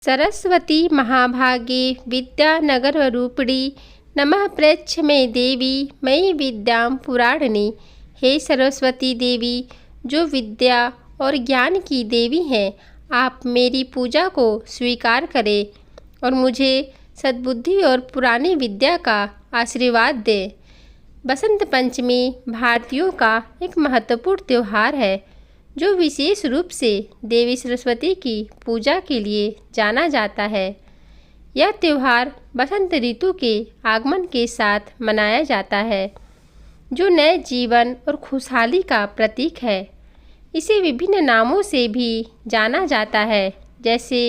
सरस्वती महाभागे विद्यानगररूपिणी नमः प्रयच्छ मे देवी मयि विद्यां पुराणिनी। हे सरस्वती देवी, जो विद्या और ज्ञान की देवी हैं, आप मेरी पूजा को स्वीकार करें और मुझे सद्बुद्धि और पुरानी विद्या का आशीर्वाद दें। बसंत पंचमी भारतीयों का एक महत्वपूर्ण त्यौहार है जो विशेष रूप से देवी सरस्वती की पूजा के लिए जाना जाता है। यह त्यौहार बसंत ऋतु के आगमन के साथ मनाया जाता है, जो नए जीवन और खुशहाली का प्रतीक है। इसे विभिन्न नामों से भी जाना जाता है, जैसे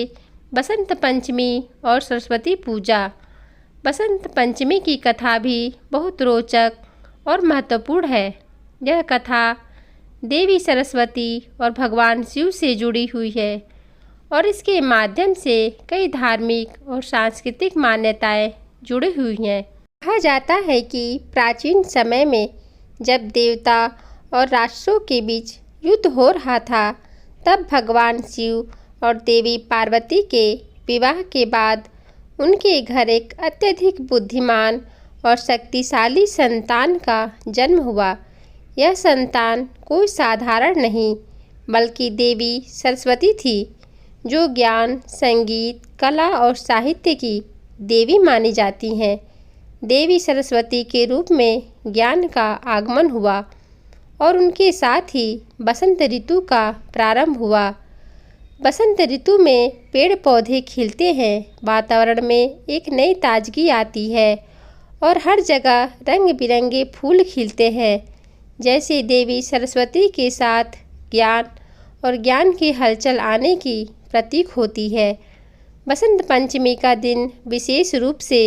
बसंत पंचमी और सरस्वती पूजा। बसंत पंचमी की कथा भी बहुत रोचक और महत्वपूर्ण है। यह कथा देवी सरस्वती और भगवान शिव से जुड़ी हुई है और इसके माध्यम से कई धार्मिक और सांस्कृतिक मान्यताएं जुड़ी हुई हैं। कहा जाता है कि प्राचीन समय में जब देवता और राक्षसों के बीच युद्ध हो रहा था, तब भगवान शिव और देवी पार्वती के विवाह के बाद उनके घर एक अत्यधिक बुद्धिमान और शक्तिशाली संतान का जन्म हुआ। यह संतान कोई साधारण नहीं, बल्कि देवी सरस्वती थी, जो ज्ञान, संगीत, कला और साहित्य की देवी मानी जाती हैं। देवी सरस्वती के रूप में ज्ञान का आगमन हुआ और उनके साथ ही बसंत ऋतु का प्रारंभ हुआ। बसंत ऋतु में पेड़ पौधे खिलते हैं, वातावरण में एक नई ताजगी आती है और हर जगह रंग बिरंगे फूल खिलते हैं, जैसे देवी सरस्वती के साथ ज्ञान और ज्ञान की हलचल आने की प्रतीक होती है। बसंत पंचमी का दिन विशेष रूप से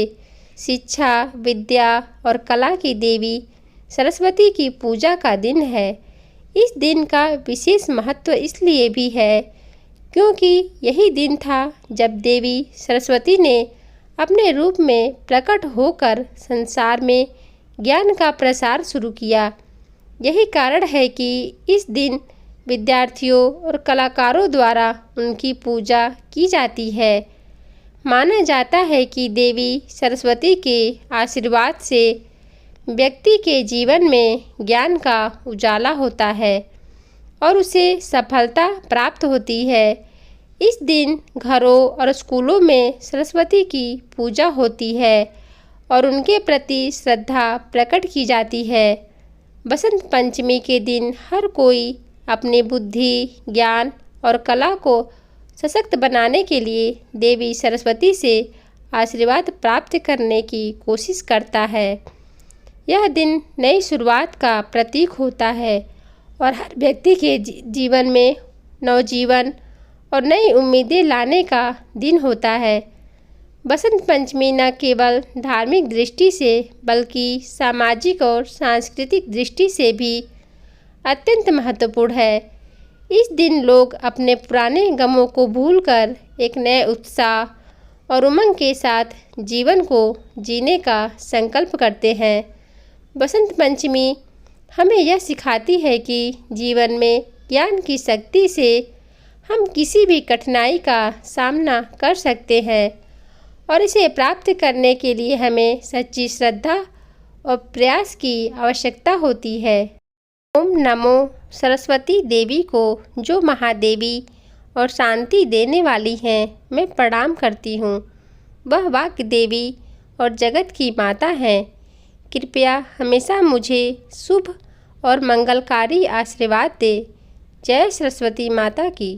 शिक्षा, विद्या और कला की देवी सरस्वती की पूजा का दिन है। इस दिन का विशेष महत्व इसलिए भी है क्योंकि यही दिन था जब देवी सरस्वती ने अपने रूप में प्रकट होकर संसार में ज्ञान का प्रसार शुरू किया। यही कारण है कि इस दिन विद्यार्थियों और कलाकारों द्वारा उनकी पूजा की जाती है। माना जाता है कि देवी सरस्वती के आशीर्वाद से व्यक्ति के जीवन में ज्ञान का उजाला होता है और उसे सफलता प्राप्त होती है। इस दिन घरों और स्कूलों में सरस्वती की पूजा होती है और उनके प्रति श्रद्धा प्रकट की जाती है। बसंत पंचमी के दिन हर कोई अपनी बुद्धि, ज्ञान और कला को सशक्त बनाने के लिए देवी सरस्वती से आशीर्वाद प्राप्त करने की कोशिश करता है। यह दिन नई शुरुआत का प्रतीक होता है और हर व्यक्ति के जीवन में नवजीवन और नई उम्मीदें लाने का दिन होता है। बसंत पंचमी न केवल धार्मिक दृष्टि से बल्कि सामाजिक और सांस्कृतिक दृष्टि से भी अत्यंत महत्वपूर्ण है। इस दिन लोग अपने पुराने गमों को भूलकर एक नए उत्साह और उमंग के साथ जीवन को जीने का संकल्प करते हैं। बसंत पंचमी हमें यह सिखाती है कि जीवन में ज्ञान की शक्ति से हम किसी भी कठिनाई का सामना कर सकते हैं और इसे प्राप्त करने के लिए हमें सच्ची श्रद्धा और प्रयास की आवश्यकता होती है। ओम नमो सरस्वती देवी को, जो महादेवी और शांति देने वाली हैं, मैं प्रणाम करती हूँ। वह वाक् देवी और जगत की माता हैं। कृपया हमेशा मुझे शुभ और मंगलकारी आशीर्वाद दे। जय सरस्वती माता की।